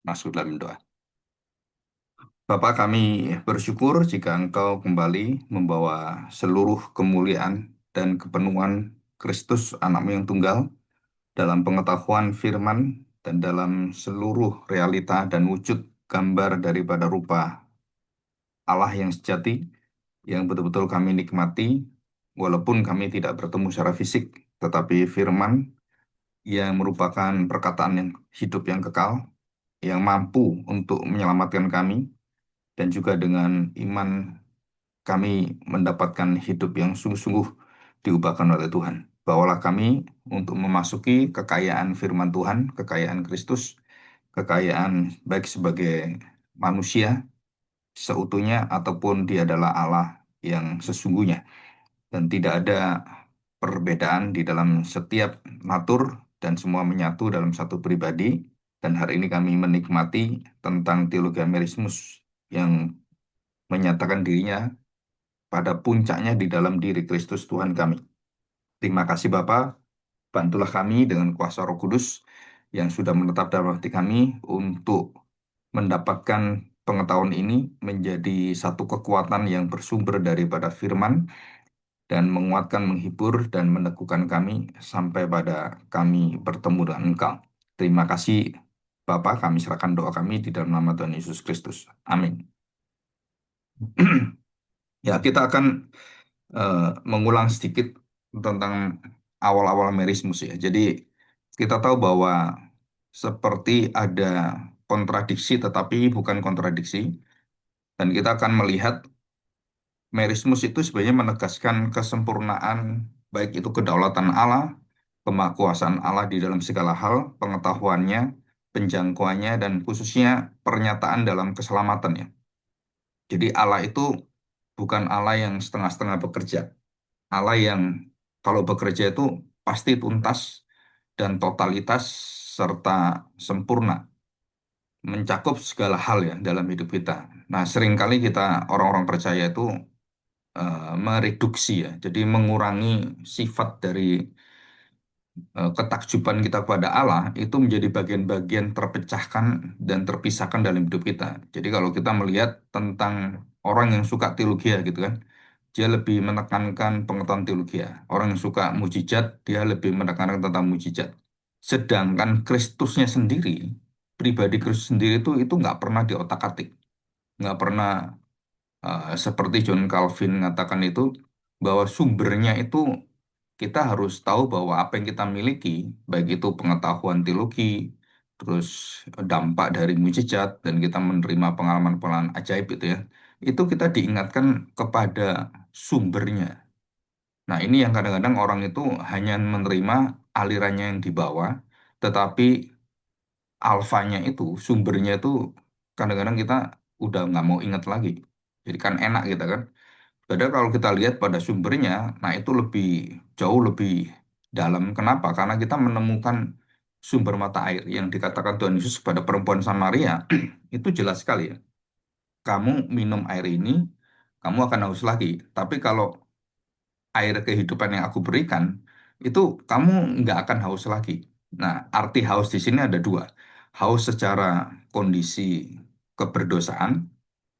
Masuk dalam doa. Bapak, kami bersyukur jika Engkau kembali membawa seluruh kemuliaan dan kepenuhan Kristus anakmu yang tunggal dalam pengetahuan firman dan dalam seluruh realita dan wujud gambar daripada rupa Allah yang sejati yang betul-betul kami nikmati walaupun kami tidak bertemu secara fisik, tetapi firman yang merupakan perkataan yang hidup yang kekal yang mampu untuk menyelamatkan kami, dan juga dengan iman kami mendapatkan hidup yang sungguh-sungguh diubahkan oleh Tuhan. Bawalah kami untuk memasuki kekayaan firman Tuhan, kekayaan Kristus, kekayaan baik sebagai manusia seutuhnya ataupun Dia adalah Allah yang sesungguhnya. Dan tidak ada perbedaan di dalam setiap natur dan semua menyatu dalam satu pribadi. Dan hari ini kami menikmati tentang teologi Amerismus yang menyatakan dirinya pada puncaknya di dalam diri Kristus Tuhan kami. Terima kasih Bapa, bantulah kami dengan kuasa Roh Kudus yang sudah menetap dalam hati kami untuk mendapatkan pengetahuan ini menjadi satu kekuatan yang bersumber daripada firman dan menguatkan, menghibur, dan meneguhkan kami sampai pada kami bertemu dengan Engkau. Terima kasih Bapa, kami serahkan doa kami di dalam nama Tuhan Yesus Kristus. Amin. Ya, kita akan eh, mengulang sedikit tentang awal-awal merismus ya. Jadi kita tahu bahwa seperti ada kontradiksi tetapi bukan kontradiksi, dan kita akan melihat merismus itu sebenarnya menegaskan kesempurnaan baik itu kedaulatan Allah, kemahakuasaan Allah di dalam segala hal, pengetahuannya, penjangkauannya, dan khususnya pernyataan dalam keselamatan ya. Jadi Allah itu bukan Allah yang setengah-setengah bekerja. Allah yang kalau bekerja itu pasti tuntas dan totalitas serta sempurna, mencakup segala hal ya dalam hidup kita. Nah, seringkali kita orang-orang percaya itu mereduksi ya, jadi mengurangi sifat dari ketakjuban kita kepada Allah itu menjadi bagian-bagian terpecahkan dan terpisahkan dalam hidup kita. Jadi kalau kita melihat tentang orang yang suka teologi ya gitu kan, dia lebih menekankan pengetahuan teologi ya. Orang yang suka mujizat, dia lebih menekankan tentang mujizat. Sedangkan Kristusnya sendiri, pribadi Kristus sendiri itu nggak pernah diotak-atik, nggak pernah seperti John Calvin mengatakan itu bahwa sumbernya itu kita harus tahu bahwa apa yang kita miliki, baik itu pengetahuan teologi, terus dampak dari mujizat, dan kita menerima pengalaman-pengalaman ajaib itu kita diingatkan kepada sumbernya. Nah, ini yang kadang-kadang orang itu hanya menerima alirannya yang dibawa, tetapi alfanya itu, sumbernya itu kadang-kadang kita udah nggak mau ingat lagi. Jadi kan enak gitu kan. Padahal kalau kita lihat pada sumbernya, nah itu lebih jauh lebih dalam. Kenapa? Karena kita menemukan sumber mata air yang dikatakan Tuhan Yesus kepada perempuan Samaria itu jelas sekali ya. Kamu minum air ini, kamu akan haus lagi. Tapi kalau air kehidupan yang aku berikan, itu kamu nggak akan haus lagi. Nah, arti haus di sini ada dua. Haus secara kondisi keberdosaan,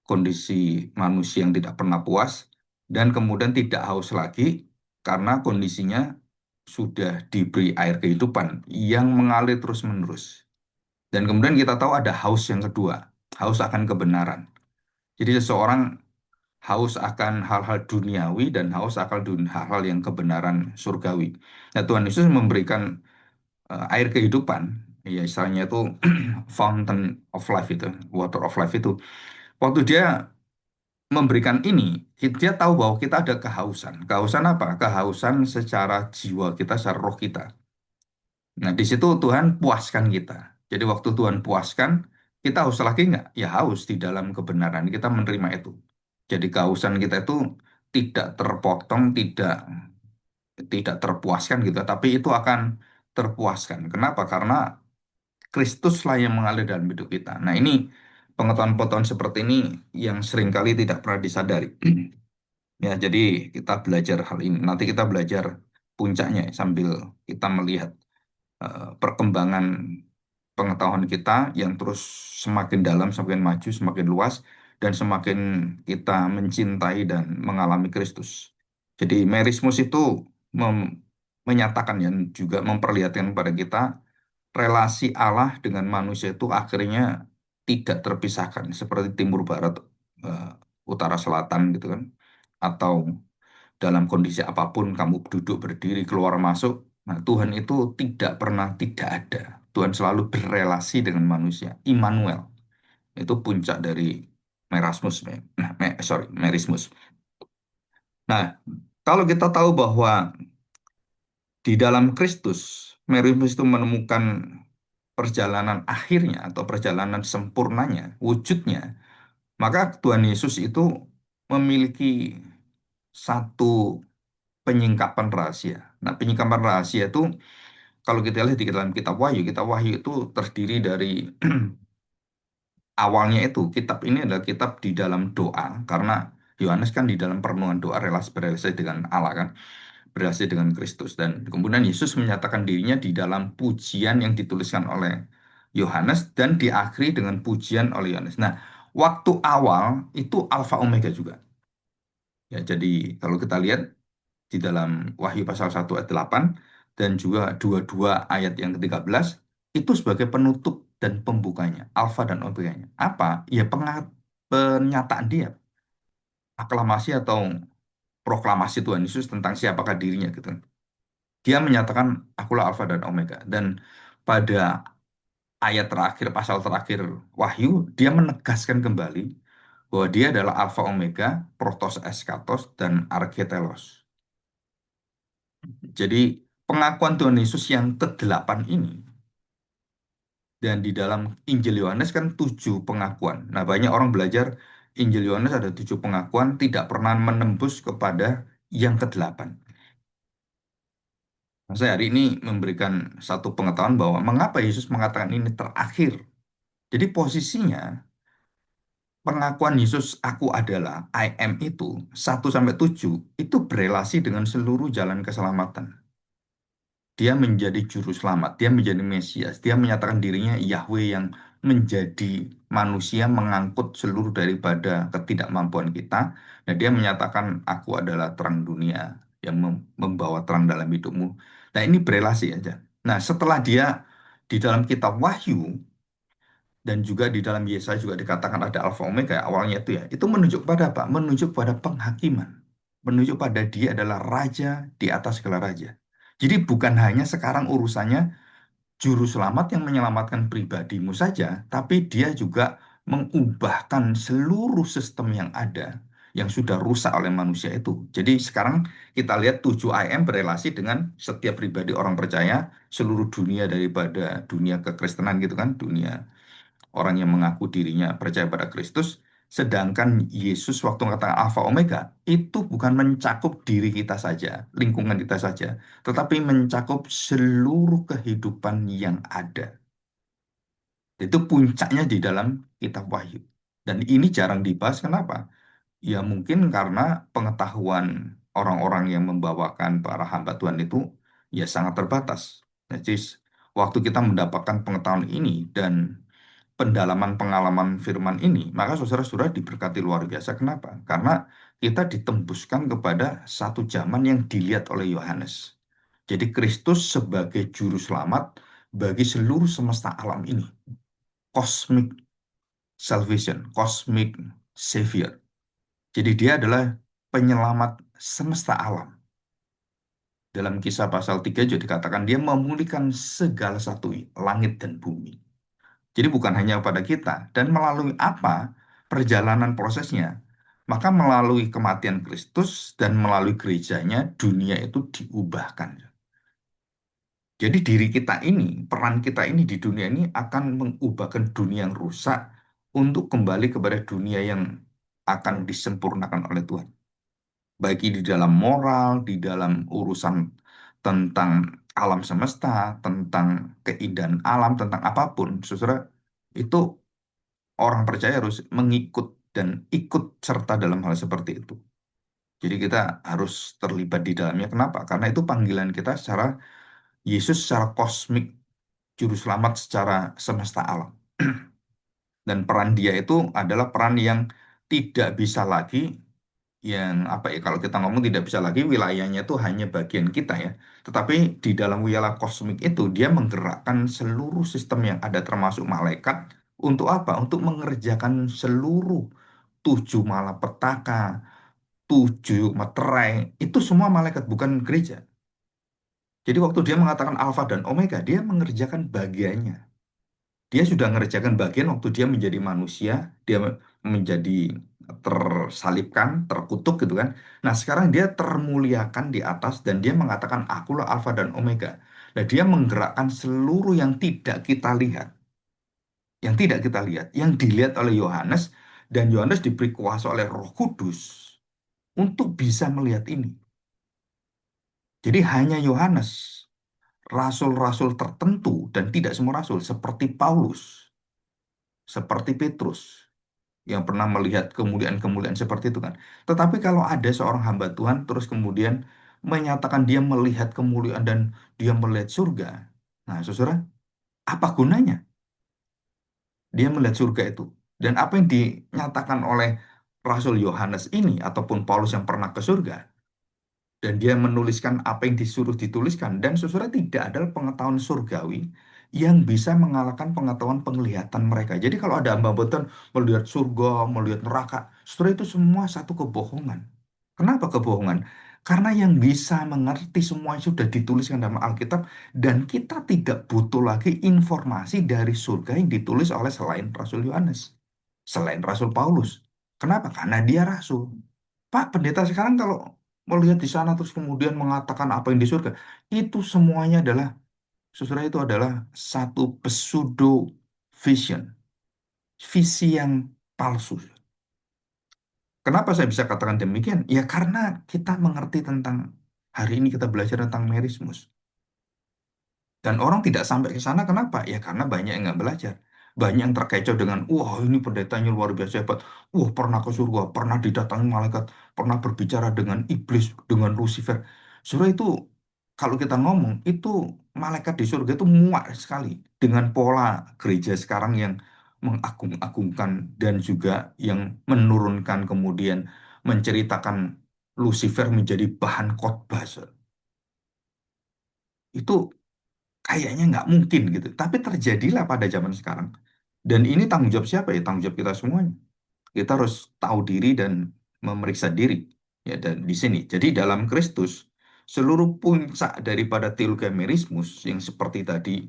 kondisi manusia yang tidak pernah puas, dan kemudian tidak haus lagi karena kondisinya sudah diberi air kehidupan yang mengalir terus-menerus. Dan kemudian kita tahu ada haus yang kedua, haus akan kebenaran. Jadi seseorang haus akan hal-hal duniawi dan haus akan hal-hal yang kebenaran surgawi. Nah, Tuhan Yesus memberikan air kehidupan, ya istilahnya itu fountain of life itu, water of life itu. Waktu dia memberikan ini, dia tahu bahwa kita ada kehausan. Kehausan apa? Kehausan secara jiwa kita, secara roh kita. Nah, di situ Tuhan puaskan kita. Jadi waktu Tuhan puaskan, kita haus lagi nggak? Ya haus di dalam kebenaran. Kita menerima itu. Jadi kehausan kita itu tidak terpotong, tidak terpuaskan gitu, tapi itu akan terpuaskan. Kenapa? Karena Kristuslah yang mengalir dalam hidup kita. Nah, ini pengetahuan-pengetahuan seperti ini yang seringkali tidak pernah disadari. Ya, jadi kita belajar hal ini. Nanti kita belajar puncaknya ya, sambil kita melihat perkembangan pengetahuan kita yang terus semakin dalam, semakin maju, semakin luas, dan semakin kita mencintai dan mengalami Kristus. Jadi merismus itu menyatakan dan juga memperlihatkan kepada kita relasi Allah dengan manusia itu akhirnya tidak terpisahkan seperti timur barat, eh, utara selatan gitu kan, atau dalam kondisi apapun kamu duduk berdiri keluar masuk, nah Tuhan itu tidak pernah tidak ada. Tuhan selalu berelasi dengan manusia. Immanuel itu puncak dari Merasmus, Merismus. Nah, kalau kita tahu bahwa di dalam Kristus, Merismus itu menemukan perjalanan akhirnya atau perjalanan sempurnanya, wujudnya, maka Tuhan Yesus itu memiliki satu penyingkapan rahasia. Nah, penyingkapan rahasia itu kalau kita lihat di dalam kitab Wahyu itu terdiri dari awalnya itu kitab ini adalah kitab di dalam doa karena Yohanes kan di dalam perenungan doa relasi berelasi dengan Allah kan, berelasi dengan Kristus dan kemudian Yesus menyatakan dirinya di dalam pujian yang dituliskan oleh Yohanes dan diakhiri dengan pujian oleh Yohanes. Nah, waktu awal itu Alfa Omega juga. Ya, jadi kalau kita lihat di dalam Wahyu pasal 1 ayat 8 dan juga 22 ayat yang ke-13 itu sebagai penutup dan pembukanya, alfa dan omeganya. Apa? Ya pernyataan dia, aklamasi atau proklamasi Tuhan Yesus tentang siapakah dirinya gitu. Dia menyatakan akulah alfa dan omega dan pada ayat terakhir pasal terakhir Wahyu dia menegaskan kembali bahwa dia adalah alfa omega, protos eskatos dan archetelos. Jadi pengakuan Tuhan Yesus yang ke-8 ini dan di dalam Injil Yohanes kan 7 pengakuan. Nah banyak orang belajar Injil Yohanes ada 7 pengakuan tidak pernah menembus kepada yang ke-8. Nah, saya hari ini memberikan satu pengetahuan bahwa mengapa Yesus mengatakan ini terakhir. Jadi posisinya pengakuan Yesus aku adalah I am itu 1 sampai 7 itu berelasi dengan seluruh jalan keselamatan. Dia menjadi juru selamat, dia menjadi Mesias, dia menyatakan dirinya Yahweh yang menjadi manusia mengangkut seluruh daripada ketidakmampuan kita. Dan dia menyatakan aku adalah terang dunia yang membawa terang dalam hidupmu. Nah ini berelasi aja. Nah setelah dia di dalam kitab Wahyu dan juga di dalam Yesaya juga dikatakan ada Alfa Omega awalnya itu ya. Itu menunjuk pada apa? Menunjuk pada penghakiman. Menunjuk pada dia adalah raja di atas segala raja. Jadi bukan hanya sekarang urusannya juru selamat yang menyelamatkan pribadimu saja, tapi dia juga mengubahkan seluruh sistem yang ada yang sudah rusak oleh manusia itu. Jadi sekarang kita lihat 7 IM berelasi dengan setiap pribadi orang percaya seluruh dunia daripada dunia kekristenan gitu kan, dunia orang yang mengaku dirinya percaya pada Kristus, sedangkan Yesus waktu mengatakan Alfa Omega itu bukan mencakup diri kita saja, lingkungan kita saja, tetapi mencakup seluruh kehidupan yang ada. Itu puncaknya di dalam kitab Wahyu. Dan ini jarang dibahas, kenapa? Ya mungkin karena pengetahuan orang-orang yang membawakan para hamba Tuhan itu ya sangat terbatas. Jadi waktu kita mendapatkan pengetahuan ini dan pendalaman pengalaman firman ini, maka saudara-saudara diberkati luar biasa. Kenapa? Karena kita ditembuskan kepada satu zaman yang dilihat oleh Yohanes. Jadi Kristus sebagai juru selamat bagi seluruh semesta alam ini. Cosmic salvation, cosmic savior. Jadi dia adalah penyelamat semesta alam. Dalam kisah pasal 3 juga dikatakan dia memulihkan segala satu langit dan bumi. Jadi bukan hanya pada kita. Dan melalui apa perjalanan prosesnya? Maka melalui kematian Kristus dan melalui gerejanya, dunia itu diubahkan. Jadi diri kita ini, peran kita ini di dunia ini akan mengubahkan dunia yang rusak untuk kembali kepada dunia yang akan disempurnakan oleh Tuhan. Baik di dalam moral, di dalam urusan tentang alam semesta, tentang keindahan alam, tentang apapun, saudara, itu orang percaya harus mengikut dan ikut serta dalam hal seperti itu. Jadi kita harus terlibat di dalamnya. Kenapa? Karena itu panggilan kita secara Yesus secara kosmik juru selamat secara semesta alam. Dan peran dia itu adalah peran yang tidak bisa lagi, yang apa ya, kalau kita ngomong tidak bisa lagi wilayahnya itu hanya bagian kita ya. Tetapi di dalam wilayah kosmik itu dia menggerakkan seluruh sistem yang ada termasuk malaikat untuk apa? Untuk mengerjakan seluruh tujuh malapetaka, tujuh meterai, itu semua malaikat bukan gereja. Jadi waktu dia mengatakan Alfa dan Omega, dia mengerjakan bagiannya. Dia sudah mengerjakan bagian waktu dia menjadi manusia, dia menjadi tersalibkan, terkutuk gitu kan. Nah sekarang dia termuliakan di atas dan dia mengatakan akulah Alfa dan Omega. Nah dia menggerakkan seluruh yang tidak kita lihat, yang dilihat oleh Yohanes, dan Yohanes diberi kuasa oleh Roh Kudus untuk bisa melihat ini. Jadi hanya Yohanes, rasul-rasul tertentu dan tidak semua rasul seperti Paulus, seperti Petrus yang pernah melihat kemuliaan-kemuliaan seperti itu kan. Tetapi kalau ada seorang hamba Tuhan terus kemudian menyatakan dia melihat kemuliaan dan dia melihat surga. Nah, saudara, apa gunanya dia melihat surga itu? Dan apa yang dinyatakan oleh Rasul Yohanes ini ataupun Paulus yang pernah ke surga, dan dia menuliskan apa yang disuruh dituliskan, dan sesudah tidak ada pengetahuan surgawi yang bisa mengalahkan pengetahuan penglihatan mereka. Jadi kalau ada hamba Tuhan melihat surga, melihat neraka, setelah itu semua satu kebohongan. Kenapa kebohongan? Karena yang bisa mengerti semua yang sudah dituliskan dalam Alkitab, dan kita tidak butuh lagi informasi dari surga yang ditulis oleh selain Rasul Yohanes, selain Rasul Paulus. Kenapa? Karena dia rasul. Pak pendeta sekarang kalau melihat di sana terus kemudian mengatakan apa yang di surga, itu semuanya adalah, saudara, itu adalah satu pseudo vision, visi yang palsu. Kenapa saya bisa katakan demikian? Ya karena kita mengerti tentang, hari ini kita belajar tentang merismus. Dan orang tidak sampai ke sana, kenapa? Ya karena banyak yang nggak belajar. Banyak yang terkecoh dengan, wah ini pendetanya luar biasa hebat. Wah pernah ke surga, pernah didatangi malaikat, pernah berbicara dengan iblis, dengan Lucifer. Surga itu, kalau kita ngomong, itu malaikat di surga itu muak sekali dengan pola gereja sekarang yang mengagung-agungkan dan juga yang menurunkan kemudian menceritakan Lucifer menjadi bahan khotbah. Itu kayaknya nggak mungkin gitu. Tapi terjadilah pada zaman sekarang. Dan ini tanggung jawab siapa ya? Tanggung jawab kita semuanya. Kita harus tahu diri dan memeriksa diri. Ya, dan di sini. Jadi dalam Kristus, seluruh puncak daripada teologi Emerismus yang seperti tadi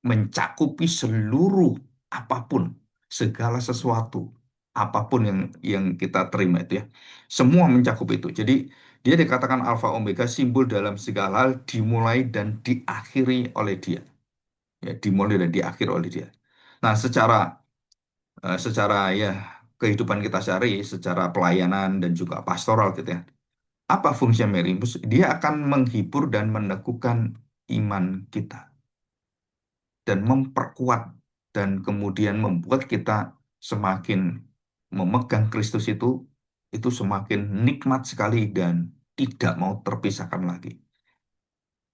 mencakupi seluruh apapun, segala sesuatu, apapun yang kita terima itu ya. Semua mencakup itu. Jadi dia dikatakan Alfa Omega, simbol dalam segala hal, dimulai dan diakhiri oleh dia, ya dimulai dan diakhiri oleh dia. Nah, secara ya kehidupan kita sehari, secara pelayanan dan juga pastoral gitu ya. Apa fungsi Merimus? Dia akan menghibur dan meneguhkan iman kita dan memperkuat dan kemudian membuat kita semakin memegang Kristus itu semakin nikmat sekali dan tidak mau terpisahkan lagi.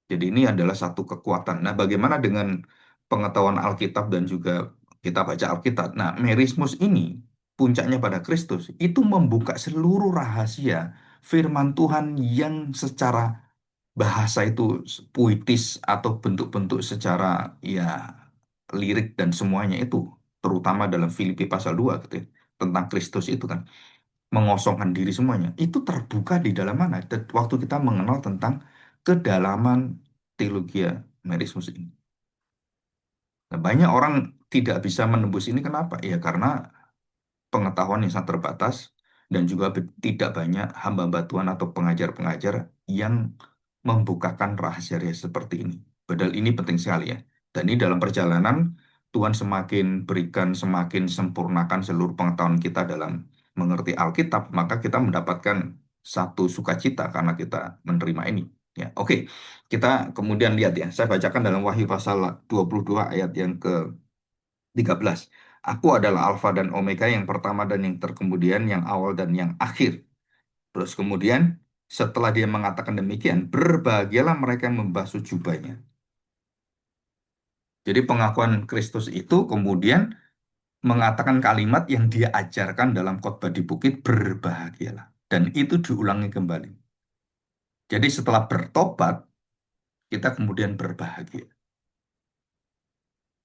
Jadi ini adalah satu kekuatan. Nah, bagaimana dengan pengetahuan Alkitab dan juga kita baca Alkitab? Nah, merismus ini puncaknya pada Kristus itu membuka seluruh rahasia firman Tuhan yang secara bahasa itu puitis atau bentuk-bentuk secara ya lirik dan semuanya itu, terutama dalam Filipi pasal 2 gitu ya, tentang Kristus itu kan mengosongkan diri semuanya. Itu terbuka di dalam mana? Waktu kita mengenal tentang kedalaman teologi merismus ini. Nah, banyak orang tidak bisa menembus ini kenapa? Ya karena pengetahuan yang sangat terbatas dan juga tidak banyak hamba-hamba Tuhan atau pengajar-pengajar yang membukakan rahasia-rahasia seperti ini. Padahal ini penting sekali ya. Dan ini dalam perjalanan Tuhan semakin berikan, semakin sempurnakan seluruh pengetahuan kita dalam mengerti Alkitab, maka kita mendapatkan satu sukacita karena kita menerima ini. Ya, oke. Kita kemudian lihat ya. Saya bacakan dalam Wahyu pasal 22 ayat yang ke-13. Aku adalah Alfa dan Omega, yang pertama dan yang terkemudian, yang awal dan yang akhir. Terus kemudian setelah dia mengatakan demikian, berbahagialah mereka yang membasuh jubahnya. Jadi pengakuan Kristus itu kemudian mengatakan kalimat yang dia ajarkan dalam khotbah di bukit, berbahagialah. Dan itu diulangi kembali. Jadi setelah bertobat, kita kemudian berbahagia.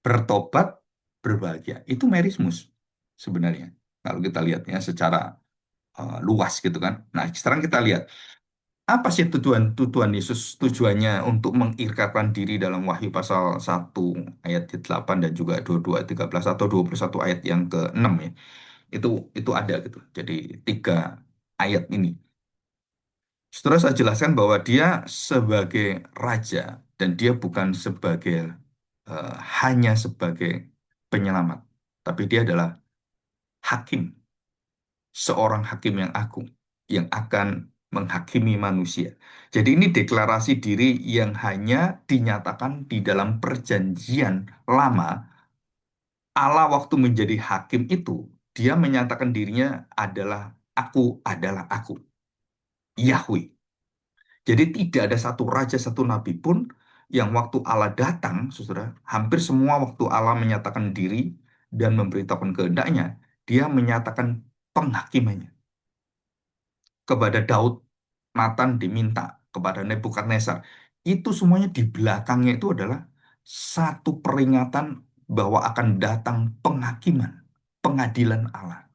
Bertobat, berbahagia. Itu merismus sebenarnya. Kalau kita lihatnya secara luas gitu kan. Nah, sekarang kita lihat apa sih tujuan Yesus, tujuannya untuk mengikirkan diri dalam Wahyu pasal 1 ayat 8 dan juga 22 ayat 13 atau 21 ayat yang ke-6 ya. Itu ada gitu. Jadi tiga ayat ini. Setelah saya jelaskan bahwa dia sebagai raja dan dia bukan sebagai eh, hanya sebagai penyelamat, tapi dia adalah hakim, seorang hakim yang agung yang akan menghakimi manusia. Jadi ini deklarasi diri yang hanya dinyatakan di dalam perjanjian lama. Allah waktu menjadi hakim itu, dia menyatakan dirinya adalah aku, Yahweh. Jadi tidak ada satu raja, satu nabi pun yang waktu Allah datang, saudara, hampir semua waktu Allah menyatakan diri dan memberitahukan kehendaknya, dia menyatakan penghakimannya. Kepada Daud, Nathan diminta, kepada Nebukadnezar. Itu semuanya di belakangnya itu adalah satu peringatan bahwa akan datang penghakiman, pengadilan Allah.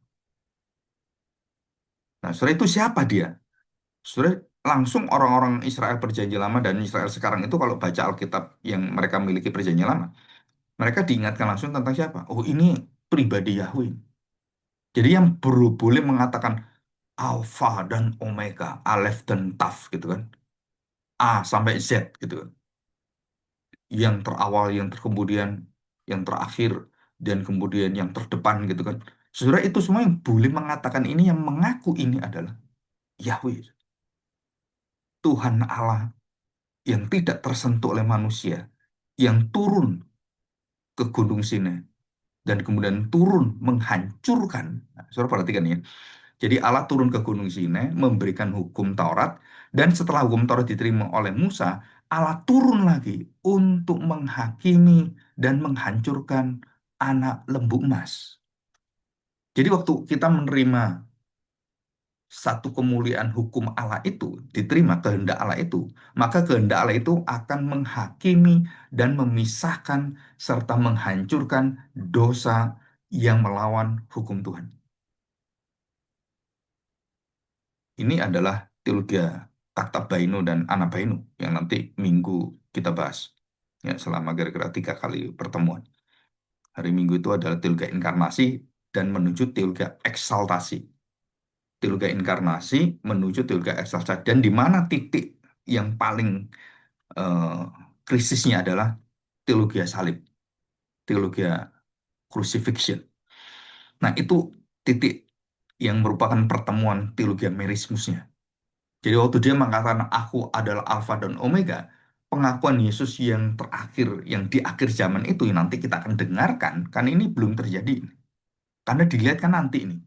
Nah, saudara itu siapa dia? Saudara, langsung orang-orang Israel Perjanjian Lama dan Israel sekarang itu kalau baca Alkitab yang mereka miliki Perjanjian Lama, mereka diingatkan langsung tentang siapa? Oh, ini pribadi Yahweh. Jadi yang boleh mengatakan Alfa dan Omega, Aleph dan Taf gitu kan. A sampai Z gitu kan. Yang terawal, yang terkemudian, yang terakhir, dan kemudian yang terdepan gitu kan. Saudara itu semua yang boleh mengatakan ini, yang mengaku ini adalah Yahweh. Tuhan Allah yang tidak tersentuh oleh manusia, yang turun ke Gunung Sinai dan kemudian turun menghancurkan. Nah, saudara perhatikan ya. Jadi Allah turun ke Gunung Sinai memberikan hukum Taurat dan setelah hukum Taurat diterima oleh Musa, Allah turun lagi untuk menghakimi dan menghancurkan anak lembu emas. Jadi waktu kita menerima satu kemuliaan hukum Allah itu diterima kehendak Allah itu, maka kehendak Allah itu akan menghakimi dan memisahkan serta menghancurkan dosa yang melawan hukum Tuhan. Ini adalah teologi Takta Bainu dan Anabainu yang nanti minggu kita bahas ya selama kira-kira 3 kali pertemuan. Hari Minggu itu adalah teologi inkarnasi dan menuju teologi eksaltasi. Teologi inkarnasi menuju teologi eksaltasi dan di mana titik yang paling eh, krisisnya adalah teologi salib, teologi crucifixion. Nah, itu titik yang merupakan pertemuan teologi merismusnya. Jadi waktu dia mengatakan aku adalah Alfa dan Omega, pengakuan Yesus yang terakhir, yang di akhir zaman itu yang nanti kita akan dengarkan, karena ini belum terjadi. Karena dilihat kan nanti ini.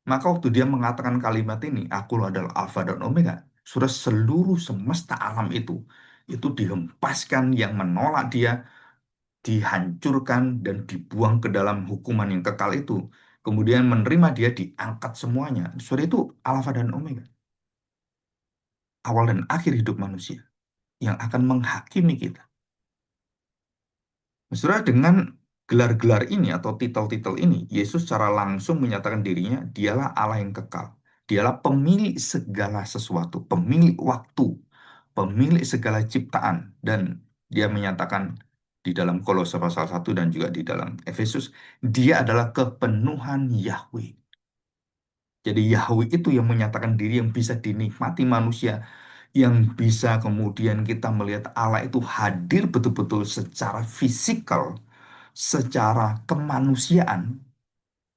Maka waktu dia mengatakan kalimat ini, aku adalah Alfa dan Omega, sudah seluruh semesta alam itu dihempaskan yang menolak dia, dihancurkan dan dibuang ke dalam hukuman yang kekal itu. Kemudian menerima dia diangkat semuanya. Sudah itu Alfa dan Omega, awal dan akhir hidup manusia yang akan menghakimi kita. Saudara, dengan gelar-gelar ini atau titel-titel ini, Yesus secara langsung menyatakan dirinya, dialah Allah yang kekal. Dialah pemilik segala sesuatu, pemilik waktu, pemilik segala ciptaan. Dan dia menyatakan di dalam Kolose pasal 1 dan juga di dalam Efesus, dia adalah kepenuhan Yahweh. Jadi Yahweh itu yang menyatakan diri yang bisa dinikmati manusia, yang bisa kemudian kita melihat Allah itu hadir betul-betul secara fisikal, secara kemanusiaan.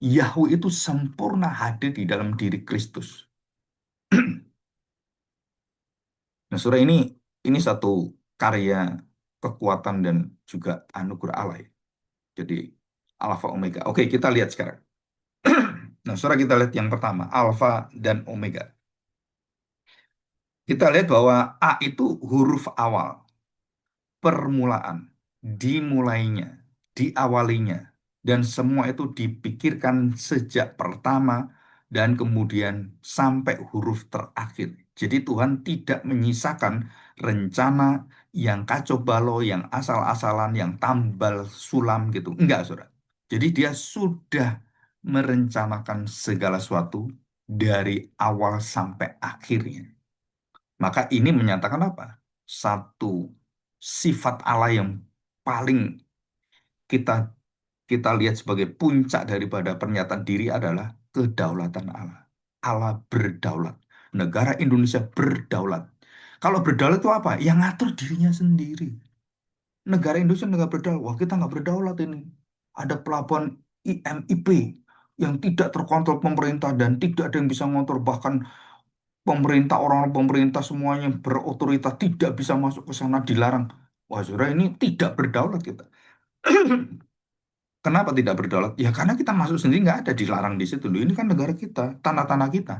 Yahweh itu sempurna hadir di dalam diri Kristus. Nah, saudara, ini satu karya kekuatan dan juga anugerah Allah ya. Jadi Alfa Omega. Oke, kita lihat sekarang. Nah, saudara, kita lihat yang pertama, Alfa dan Omega. Kita lihat bahwa A itu huruf awal, permulaan. dimulainya, diawalinya, dan semua itu dipikirkan sejak pertama dan kemudian sampai huruf terakhir. Jadi Tuhan tidak menyisakan rencana yang kacau balau, yang asal-asalan, yang tambal sulam gitu. Enggak, saudara. Jadi dia sudah merencanakan segala sesuatu dari awal sampai akhirnya. Maka ini menyatakan apa? Satu sifat Allah yang paling kita kita lihat sebagai puncak daripada pernyataan diri adalah kedaulatan Allah. Allah berdaulat. Negara Indonesia berdaulat. Kalau berdaulat itu apa? Yang ngatur dirinya sendiri. Negara Indonesia negara berdaulat. Wah, kita nggak berdaulat ini. Ada pelabuhan IMIP yang tidak terkontrol pemerintah dan tidak ada yang bisa ngontrol. Bahkan pemerintah, orang-orang pemerintah semuanya berotoritas tidak bisa masuk ke sana, dilarang. Wah, saudara, ini tidak berdaulat kita. Kenapa tidak berdaulat? Ya karena kita masuk sendiri nggak ada dilarang di situ. Loh, ini kan negara kita, tanah-tanah kita.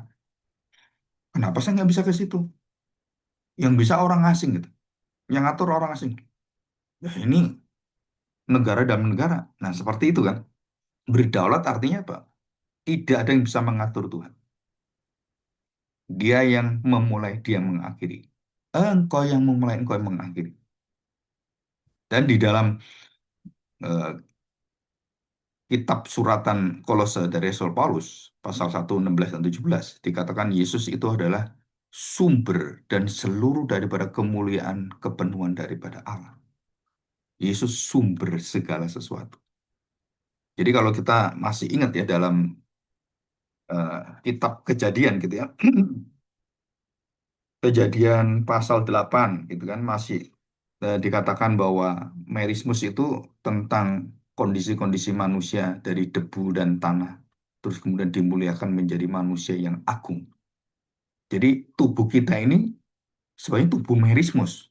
Kenapa saya nggak bisa ke situ? Yang bisa orang asing gitu. Yang ngatur orang asing. Ya ini negara dalam negara. Nah seperti itu kan. Berdaulat artinya apa? Tidak ada yang bisa mengatur Tuhan. Dia yang memulai, dia yang mengakhiri. Engkau yang memulai, engkau yang mengakhiri. Dan di dalam eh, kitab suratan Kolose dari Rasul Paulus, pasal 1, 16 dan 17, dikatakan Yesus itu adalah sumber dan seluruh daripada kemuliaan kepenuhan daripada Allah. Yesus sumber segala sesuatu. Jadi kalau kita masih ingat ya dalam kitab Kejadian gitu ya, Kejadian pasal 8 gitu kan masih dikatakan bahwa merismus itu tentang kondisi-kondisi manusia dari debu dan tanah terus kemudian dimuliakan menjadi manusia yang agung. Jadi tubuh kita ini sebenarnya tubuh merismus.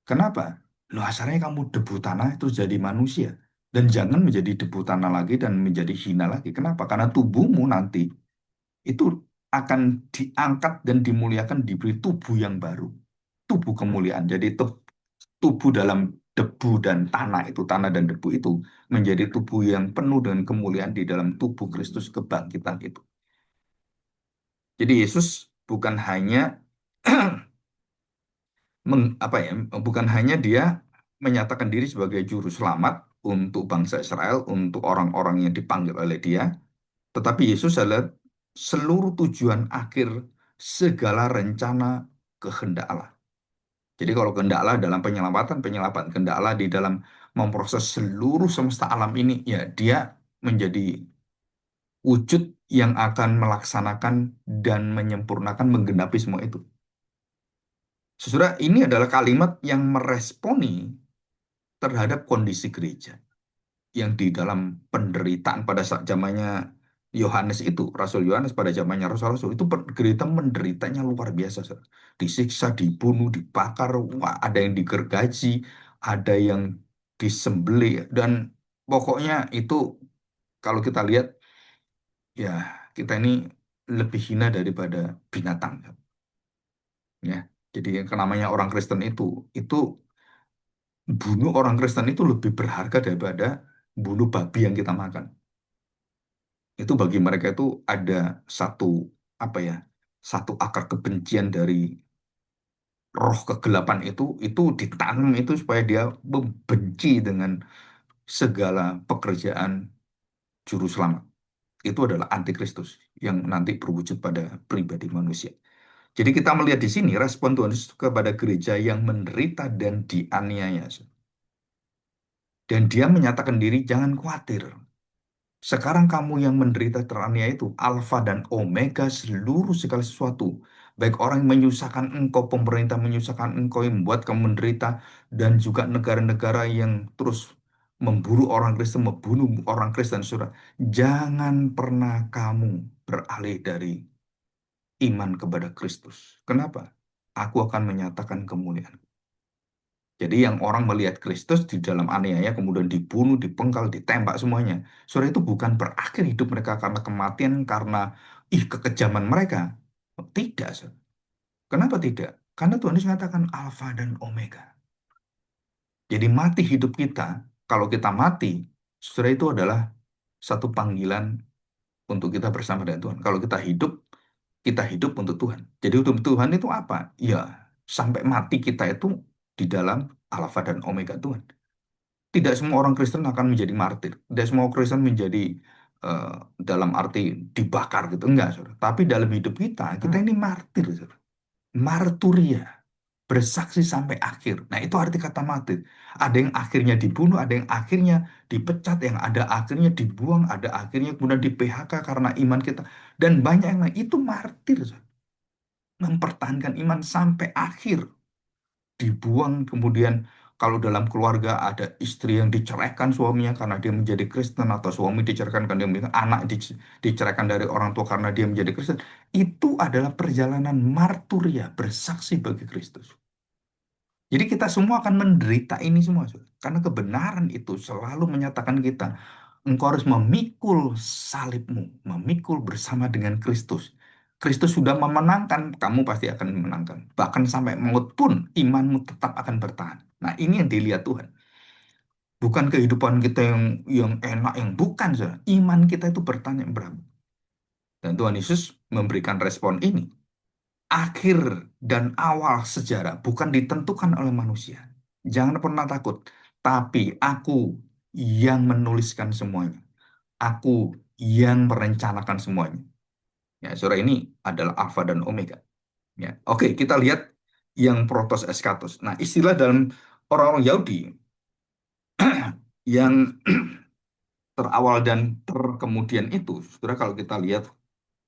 Kenapa? Lo asalnya kamu debu tanah itu jadi manusia dan jangan menjadi debu tanah lagi dan menjadi hina lagi. Kenapa? Karena tubuhmu nanti itu akan diangkat dan dimuliakan diberi tubuh yang baru, tubuh kemuliaan. Jadi tubuh dalam debu dan tanah itu, tanah dan debu itu menjadi tubuh yang penuh dengan kemuliaan di dalam tubuh Kristus kebangkitan itu. Jadi Yesus bukan hanya apa ya, bukan hanya dia menyatakan diri sebagai juru selamat untuk bangsa Israel, untuk orang-orang yang dipanggil oleh dia, tetapi Yesus adalah seluruh tujuan akhir segala rencana kehendak Allah. Jadi kalau kehendak Allah dalam penyelamatan, penyelamatan kehendak Allah di dalam memproses seluruh semesta alam ini, ya dia menjadi wujud yang akan melaksanakan dan menyempurnakan, menggenapi semua itu. Sesudah ini adalah kalimat yang meresponi terhadap kondisi gereja yang di dalam penderitaan pada saat zamannya Yohanes itu, Rasul Yohanes pada zamannya Rasul-Rasul itu gereja menderitanya luar biasa, saudara. Disiksa, dibunuh, dibakar, wah, ada yang digergaji, ada yang disembelih dan pokoknya itu kalau kita lihat ya kita ini lebih hina daripada binatang ya. Jadi yang namanya orang Kristen itu bunuh orang Kristen itu lebih berharga daripada bunuh babi yang kita makan. Itu bagi mereka itu ada satu apa ya, satu akar kebencian dari roh kegelapan itu ditanam itu supaya dia membenci dengan segala pekerjaan juru selamat. Itu adalah antikristus yang nanti berwujud pada pribadi manusia. Jadi kita melihat di sini respon Tuhan Yesus kepada gereja yang menderita dan dianiaya. Dan dia menyatakan diri, jangan khawatir. Sekarang kamu yang menderita teraniaya itu alfa dan omega seluruh segala sesuatu. Baik orang yang menyusahkan engkau, pemerintah menyusahkan engkau yang membuat kamu menderita, dan juga negara-negara yang terus memburu orang Kristen, membunuh orang Kristen, saudara. Jangan pernah kamu beralih dari iman kepada Kristus. Kenapa? Aku akan menyatakan kemuliaan. Jadi yang orang melihat Kristus di dalam aniaya, kemudian dibunuh, dipenggal, ditembak semuanya. Saudara itu bukan berakhir hidup mereka karena kematian, karena kekejaman mereka. Tidak, saudara. Kenapa tidak? Karena Tuhan Yesus mengatakan Alfa dan Omega. Jadi mati hidup kita, kalau kita mati, saudara itu adalah satu panggilan untuk kita bersama dengan Tuhan. Kalau kita hidup untuk Tuhan. Jadi untuk Tuhan itu apa? Ya, sampai mati kita itu di dalam Alfa dan Omega Tuhan. Tidak semua orang Kristen akan menjadi martir. Tidak semua Kristen menjadi eh, dalam arti dibakar gitu. Enggak, saudara. Tapi dalam hidup kita ini martir, saudara. Marturia, bersaksi sampai akhir. Nah, itu arti kata martir. Ada yang akhirnya dibunuh, ada yang akhirnya dipecat, yang ada akhirnya dibuang, ada akhirnya kemudian di PHK karena iman kita. Dan banyak yang lain. Itu martir, saudara. Mempertahankan iman sampai akhir. Dibuang kemudian kalau dalam keluarga ada istri yang diceraikan suaminya karena dia menjadi Kristen atau suami diceraikan karena dia menjadi anak diceraikan dari orang tua karena dia menjadi Kristen, itu adalah perjalanan marturia bersaksi bagi Kristus. Jadi kita semua akan menderita ini semua, saudara. Karena kebenaran itu selalu menyatakan kita, engkau harus memikul salibmu, memikul bersama dengan Kristus. Kristus sudah memenangkan, kamu pasti akan memenangkan. Bahkan sampai maut pun imanmu tetap akan bertahan. Nah, ini yang dilihat Tuhan. Bukan kehidupan kita yang enak, yang bukan, saudara. Iman kita itu bertanya berapa. Dan Tuhan Yesus memberikan respon ini. Akhir dan awal sejarah bukan ditentukan oleh manusia. Jangan pernah takut. Tapi aku yang menuliskan semuanya. Aku yang merencanakan semuanya. Ya, saudara, ini adalah Alfa dan Omega. Ya, oke, kita lihat yang protos eskatos. Nah, istilah dalam orang-orang Yahudi yang terawal dan terkemudian itu, saudara, kalau kita lihat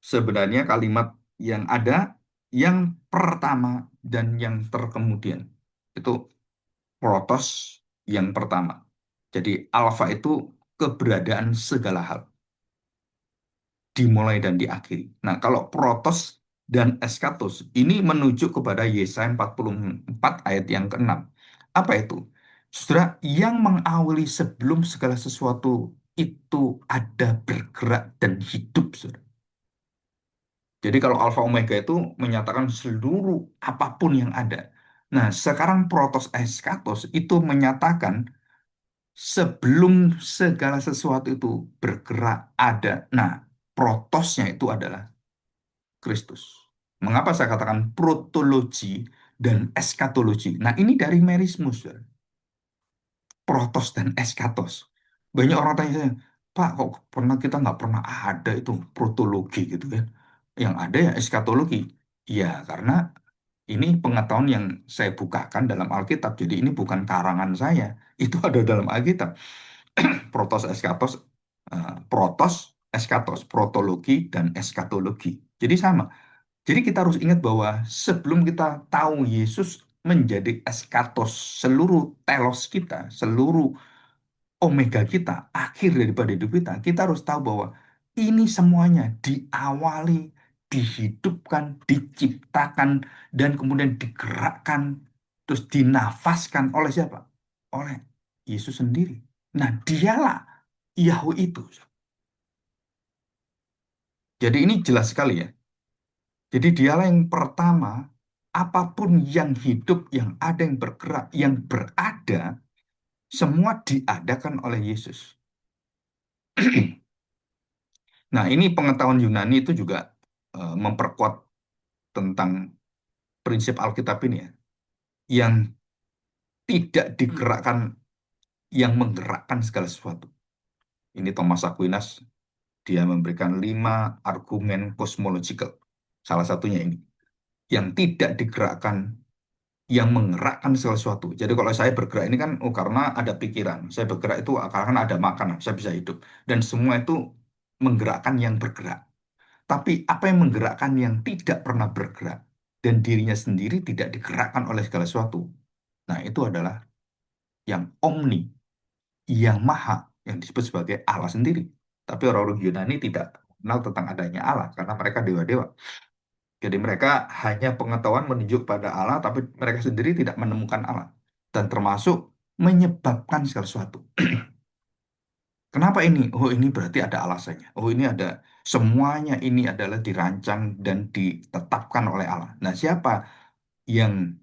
sebenarnya kalimat yang ada yang pertama dan yang terkemudian itu protos yang pertama. Jadi alfa itu keberadaan segala hal, dimulai dan diakhiri. Nah, kalau protos dan eskatos ini menuju kepada Yesaya 44 ayat yang ke-6. Apa itu? Saudara, yang mengawali sebelum segala sesuatu itu ada bergerak dan hidup, saudara. Jadi kalau alfa omega itu menyatakan seluruh apapun yang ada. Nah, sekarang protos eskatos itu menyatakan sebelum segala sesuatu itu bergerak ada. Nah, protosnya itu adalah Kristus. Mengapa saya katakan protologi dan eskatologi? Nah, ini dari merismus, saudara. Protos dan eskatos. Banyak orang tanya saya, Pak, kok pernah kita nggak pernah ada itu protologi gitu kan? Yang ada ya eskatologi. Ya, karena ini pengetahuan yang saya bukakan dalam Alkitab. Jadi ini bukan karangan saya. Itu ada dalam Alkitab. Protos, eskatos, protos, eskatos, protologi, dan eskatologi. Jadi sama. Jadi kita harus ingat bahwa sebelum kita tahu Yesus menjadi eskatos seluruh telos kita, seluruh omega kita, akhir daripada hidup kita harus tahu bahwa ini semuanya diawali, dihidupkan, diciptakan, dan kemudian digerakkan, terus dinafaskan oleh siapa? Oleh Yesus sendiri. Nah, dialah Yahweh itu. Jadi ini jelas sekali ya. Jadi dialah yang pertama, apapun yang hidup, yang ada, yang bergerak, yang berada, semua diadakan oleh Yesus. Nah, ini pengetahuan Yunani itu juga memperkuat tentang prinsip Alkitab ini ya, yang tidak digerakkan, yang menggerakkan segala sesuatu. Ini Thomas Aquinas, dia memberikan 5 argumen cosmological. Salah satunya ini, yang tidak digerakkan, yang menggerakkan segala sesuatu. Jadi kalau saya bergerak ini kan, oh karena ada pikiran. Saya bergerak itu karena ada makanan, saya bisa hidup. Dan semua itu menggerakkan yang bergerak. Tapi apa yang menggerakkan yang tidak pernah bergerak dan dirinya sendiri tidak digerakkan oleh segala sesuatu. Nah, itu adalah yang omni, yang maha, yang disebut sebagai Allah sendiri. Tapi orang-orang Yunani tidak kenal tentang adanya Allah karena mereka dewa-dewa. Jadi mereka hanya pengetahuan menunjuk pada Allah, tapi mereka sendiri tidak menemukan Allah. Dan termasuk menyebabkan segala sesuatu. Kenapa ini? Oh, ini berarti ada alasannya. Oh, ini ada semuanya ini adalah dirancang dan ditetapkan oleh Allah. Nah, siapa yang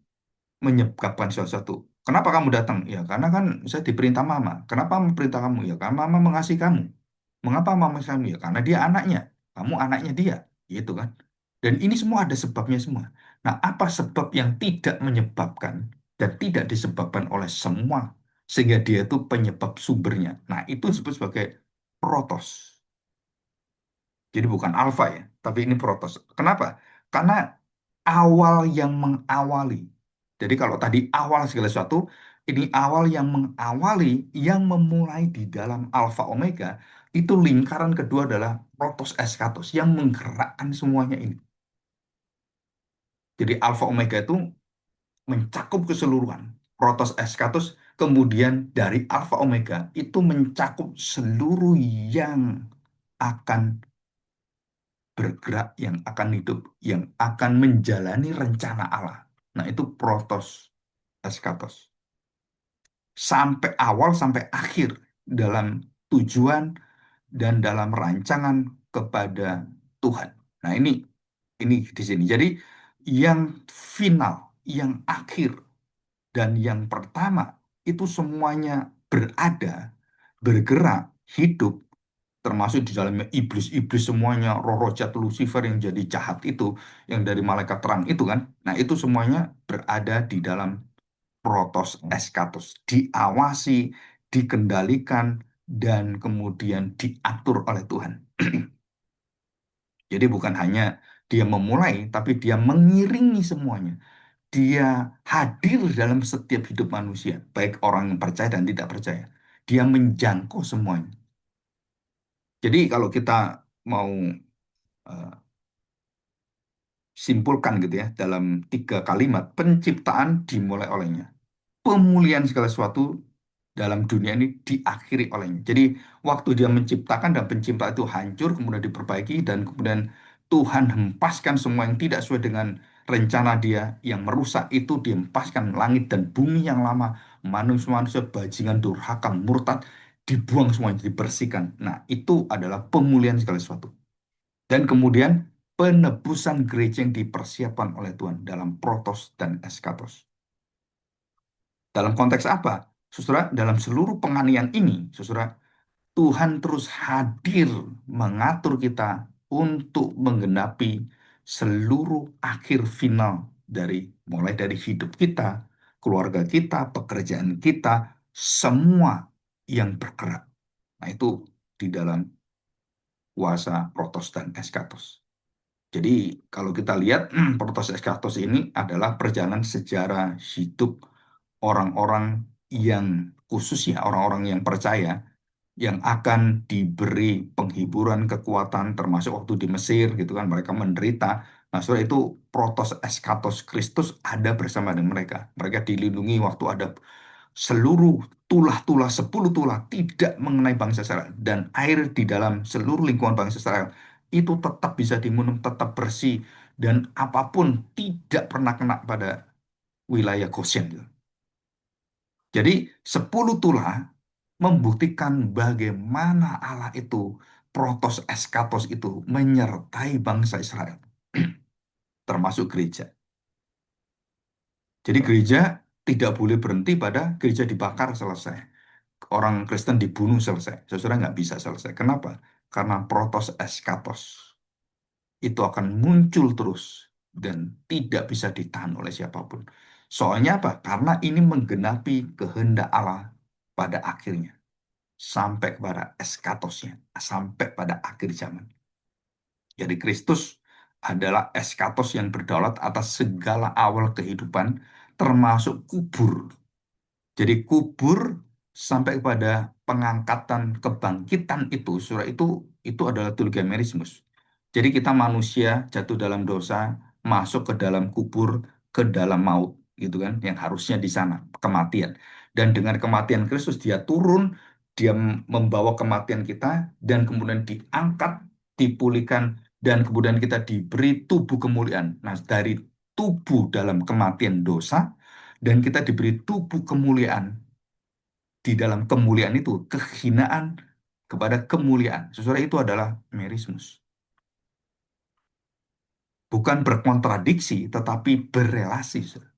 menyebabkan sesuatu? Kenapa kamu datang? Ya, karena kan saya diperintah mama. Kenapa memperintah kamu? Ya, karena mama mengasihi kamu. Mengapa mama mengasihi kamu? Ya, karena dia anaknya. Kamu anaknya dia. Gitu kan. Dan ini semua ada sebabnya semua. Nah, apa sebab yang tidak menyebabkan dan tidak disebabkan oleh semua sehingga dia itu penyebab sumbernya. Nah, itu disebut sebagai protos. Jadi bukan alfa ya, tapi ini protos. Kenapa? Karena awal yang mengawali. Jadi kalau tadi awal segala sesuatu, ini awal yang mengawali, yang memulai di dalam alfa omega, itu lingkaran kedua adalah protos eskatos yang menggerakkan semuanya ini. Jadi alfa omega itu mencakup keseluruhan. Protos eskatos kemudian dari alfa omega itu mencakup seluruh yang akan bergerak, yang akan hidup, yang akan menjalani rencana Allah. Nah, itu protos eskatos. Sampai awal sampai akhir dalam tujuan dan dalam rancangan kepada Tuhan. Nah, ini di sini. Jadi yang final, yang akhir dan yang pertama itu semuanya berada, bergerak, hidup, termasuk di dalamnya iblis-iblis semuanya, roh-roh jahat Lucifer yang jadi jahat itu, yang dari malaikat terang itu kan. Nah, itu semuanya berada di dalam protos eskatos, diawasi, dikendalikan, dan kemudian diatur oleh Tuhan. Jadi bukan hanya dia memulai, tapi dia mengiringi semuanya. Dia hadir dalam setiap hidup manusia, baik orang yang percaya dan tidak percaya. Dia menjangkau semuanya. Jadi kalau kita mau eh, simpulkan gitu ya dalam 3 kalimat, penciptaan dimulai olehnya, pemulihan segala sesuatu dalam dunia ini diakhiri olehnya. Jadi waktu dia menciptakan dan pencipta itu hancur kemudian diperbaiki dan kemudian Tuhan hempaskan semua yang tidak sesuai dengan rencana dia yang merusak itu, dihempaskan langit dan bumi yang lama, manusia-manusia bajingan durhaka murtad, dibuang semuanya, dibersihkan. Nah, itu adalah pemulihan segala sesuatu. Dan kemudian penebusan gereja yang dipersiapkan oleh Tuhan dalam protos dan eskatos. Dalam konteks apa? Saudara, dalam seluruh penganiayaan ini, saudara, Tuhan terus hadir mengatur kita untuk menggenapi seluruh akhir final dari mulai dari hidup kita, keluarga kita, pekerjaan kita, semua yang bergerak. Nah, itu di dalam kuasa protos dan eskatos. Jadi kalau kita lihat protos eskatos ini adalah perjalanan sejarah hidup orang-orang yang khususnya orang-orang yang percaya yang akan diberi penghiburan kekuatan termasuk waktu di Mesir gitu kan mereka menderita. Nah, setelah itu protos eskatos Kristus ada bersama dengan mereka. Mereka dilindungi waktu ada seluruh tulah-tulah 10 tulah tidak mengenai bangsa Israel dan air di dalam seluruh lingkungan bangsa Israel itu tetap bisa diminum, tetap bersih dan apapun tidak pernah kena pada wilayah Goshen gitu. Jadi 10 tulah membuktikan bagaimana Allah itu protos eskatos itu menyertai bangsa Israel termasuk gereja. Jadi gereja tidak boleh berhenti pada gereja dibakar selesai. Orang Kristen dibunuh selesai. Saudara nggak bisa selesai. Kenapa? Karena protos eskatos itu akan muncul terus dan tidak bisa ditahan oleh siapapun. Soalnya apa? Karena ini menggenapi kehendak Allah pada akhirnya. Sampai kepada eskatosnya, sampai pada akhir zaman. Jadi Kristus adalah eskatos yang berdaulat atas segala awal kehidupan, termasuk kubur. Jadi kubur sampai kepada pengangkatan kebangkitan itu, surah itu adalah tulgemerismus. Jadi kita manusia jatuh dalam dosa, masuk ke dalam kubur, ke dalam maut, gitu kan, yang harusnya di sana kematian. Dan dengan kematian Kristus dia turun, dia membawa kematian kita dan kemudian diangkat, dipulihkan dan kemudian kita diberi tubuh kemuliaan. Nah, dari tubuh dalam kematian dosa dan kita diberi tubuh kemuliaan di dalam kemuliaan itu, kehinaan kepada kemuliaan. Sesuatu itu adalah merismus. Bukan berkontradiksi, tetapi berelasi. Saudara.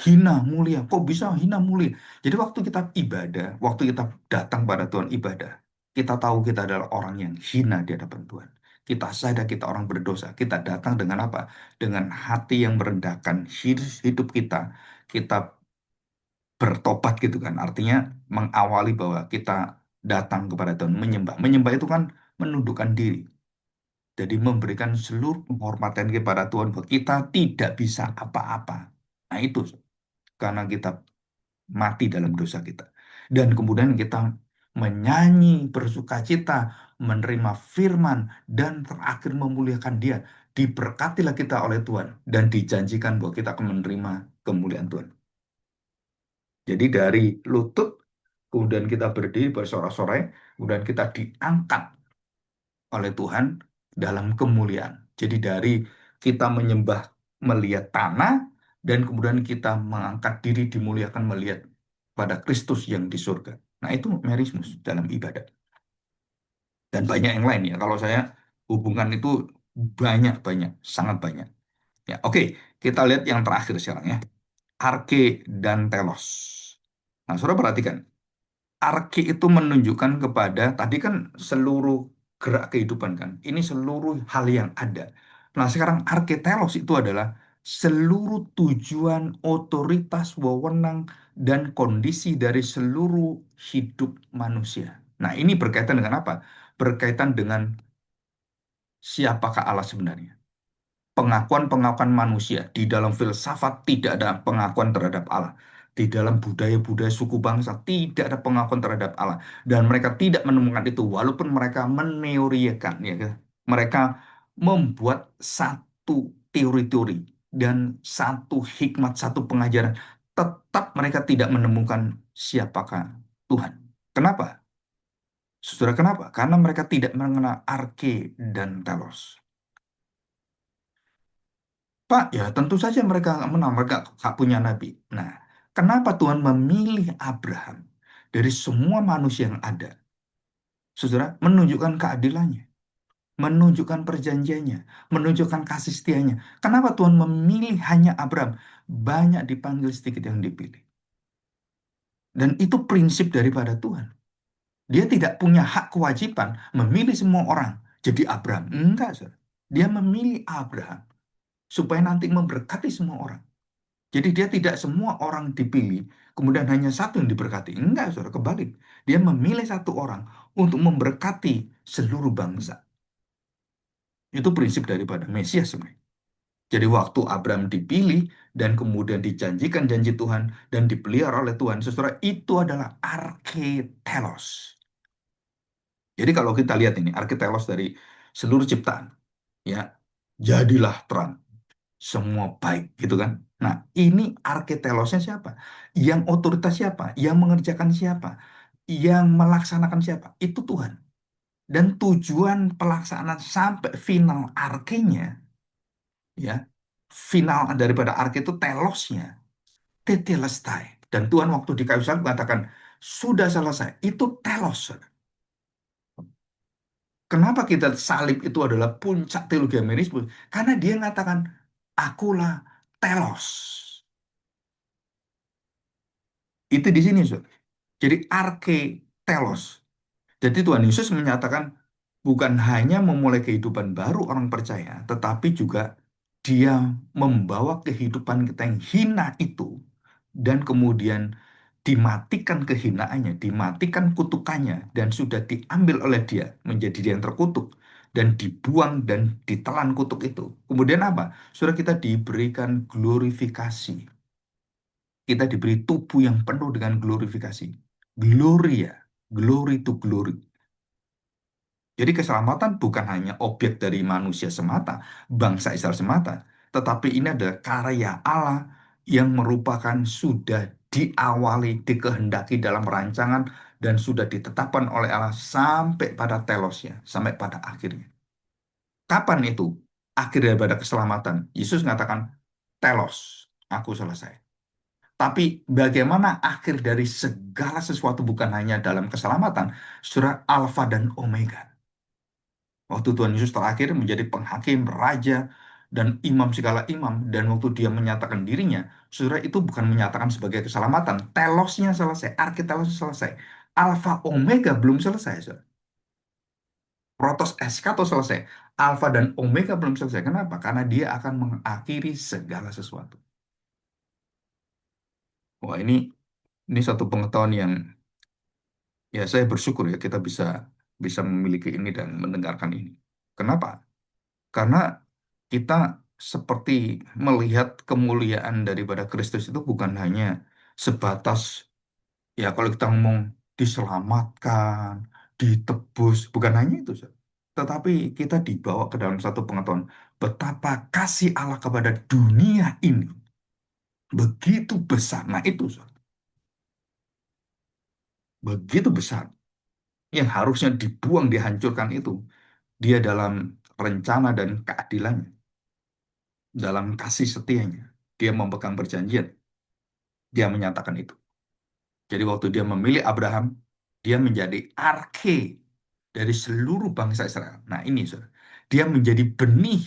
hina mulia. Kok bisa hina mulia? Jadi waktu kita ibadah, waktu kita datang pada Tuhan ibadah, kita tahu kita adalah orang yang hina di hadapan Tuhan. Kita sadar kita orang berdosa. Kita datang dengan apa? Dengan hati yang merendahkan hidup kita. Kita bertobat gitu kan. Artinya mengawali bahwa kita datang kepada Tuhan, menyembah. Menyembah itu kan menundukkan diri. Jadi memberikan seluruh penghormatan kepada Tuhan bahwa kita tidak bisa apa-apa. Nah itu karena kita mati dalam dosa kita. Dan kemudian kita menyanyi, bersukacita, menerima firman, dan terakhir memuliakan Dia. Diberkatilah kita oleh Tuhan dan dijanjikan bahwa kita akan menerima kemuliaan Tuhan. Jadi dari lutut, kemudian kita berdiri bersorak-sorai, kemudian kita diangkat oleh Tuhan dalam kemuliaan. Jadi dari kita menyembah melihat tanah, dan kemudian kita mengangkat diri dimuliakan melihat pada Kristus yang di surga. Nah itu merismus dalam ibadah. Dan banyak yang lain ya. Kalau saya hubungan itu banyak-banyak, sangat banyak. Ya, oke, kita lihat yang terakhir sekarang ya. Arke dan telos. Nah, saudara perhatikan. Arki itu menunjukkan kepada tadi kan seluruh gerak kehidupan kan. Ini seluruh hal yang ada. Nah, sekarang arketelos itu adalah seluruh tujuan, otoritas, wewenang, dan kondisi dari seluruh hidup manusia. Nah, ini berkaitan dengan apa? Berkaitan dengan siapakah Allah sebenarnya. Pengakuan-pengakuan manusia di dalam filsafat tidak ada pengakuan terhadap Allah. Di dalam budaya-budaya suku bangsa tidak ada pengakuan terhadap Allah, dan mereka tidak menemukan itu walaupun mereka meneoriakan ya kan? Mereka membuat satu teori-teori dan satu hikmat, satu pengajaran, tetap mereka tidak menemukan siapakah Tuhan. Kenapa? Saudara, kenapa? Karena mereka tidak mengenal arke dan telos. Pak, ya tentu saja mereka nggak menang, mereka nggak punya nabi. Nah, kenapa Tuhan memilih Abraham dari semua manusia yang ada? Saudara, menunjukkan keadilannya, menunjukkan perjanjiannya, menunjukkan kasih setianya. Kenapa Tuhan memilih hanya Abraham? Banyak dipanggil, sedikit yang dipilih. Dan itu prinsip daripada Tuhan. Dia tidak punya hak kewajiban memilih semua orang jadi Abraham. Enggak, saudara. Dia memilih Abraham supaya nanti memberkati semua orang. Jadi dia tidak semua orang dipilih, kemudian hanya satu yang diberkati. Enggak, saudara, kebalik. Dia memilih satu orang untuk memberkati seluruh bangsa. Itu prinsip daripada Mesias sebenarnya. Jadi waktu Abraham dipilih dan kemudian dijanjikan janji Tuhan dan dipelihara oleh Tuhan, saudara, itu adalah arketelos. Jadi kalau kita lihat ini, arketelos dari seluruh ciptaan, ya, jadilah terang, semua baik gitu kan. Nah, ini arketelosnya siapa? Yang otoritas siapa? Yang mengerjakan siapa? Yang melaksanakan siapa? Itu Tuhan. Dan tujuan pelaksanaan sampai final arkenya, ya, final daripada arke itu telosnya, tetelestai. Dan Tuhan waktu di kayu salib mengatakan, sudah selesai. Itu telos. Kenapa kita salib itu adalah puncak teologi Amerismus? Karena dia mengatakan, akulah telos. Itu di sini, Saudara. Jadi arke telos. Jadi Tuhan Yesus menyatakan bukan hanya memulai kehidupan baru orang percaya, tetapi juga dia membawa kehidupan kita yang hina itu dan kemudian dimatikan kehinaannya, dimatikan kutukannya dan sudah diambil oleh dia menjadi dia yang terkutuk dan dibuang dan ditelan kutuk itu. Kemudian apa? Sudah kita diberikan glorifikasi. Kita diberi tubuh yang penuh dengan glorifikasi. Gloria, glory to glory. Jadi keselamatan bukan hanya objek dari manusia semata, bangsa Israel semata, tetapi ini adalah karya Allah yang merupakan sudah diawali, dikehendaki dalam rancangan, dan sudah ditetapkan oleh Allah sampai pada telosnya, sampai pada akhirnya. Kapan itu? Akhir daripada keselamatan. Yesus mengatakan, telos, aku selesai. Tapi bagaimana akhir dari segala sesuatu bukan hanya dalam keselamatan, surah Alfa dan Omega. Waktu Tuhan Yesus terakhir menjadi penghakim, raja, dan imam segala imam, dan waktu dia menyatakan dirinya, saudara itu bukan menyatakan sebagai keselamatan. Telosnya selesai, arkitelosnya selesai. Alfa Omega belum selesai, saudara. Protos eskato selesai. Alfa dan Omega belum selesai. Kenapa? Karena dia akan mengakhiri segala sesuatu. Wah, ini satu pengetahuan yang ya saya bersyukur ya kita bisa bisa memiliki ini dan mendengarkan ini. Kenapa? Karena kita seperti melihat kemuliaan daripada Kristus itu bukan hanya sebatas ya kalau kita ngomong diselamatkan, ditebus, bukan hanya itu, Saudara. Tetapi kita dibawa ke dalam satu pengetahuan betapa kasih Allah kepada dunia ini begitu besar. Nah itu, Saudara, begitu besar yang harusnya dibuang, dihancurkan itu. Dia dalam rencana dan keadilannya, dalam kasih setianya, dia memegang perjanjian, dia menyatakan itu. Jadi waktu dia memilih Abraham, dia menjadi arke dari seluruh bangsa Israel. Nah ini, saudara. Dia menjadi benih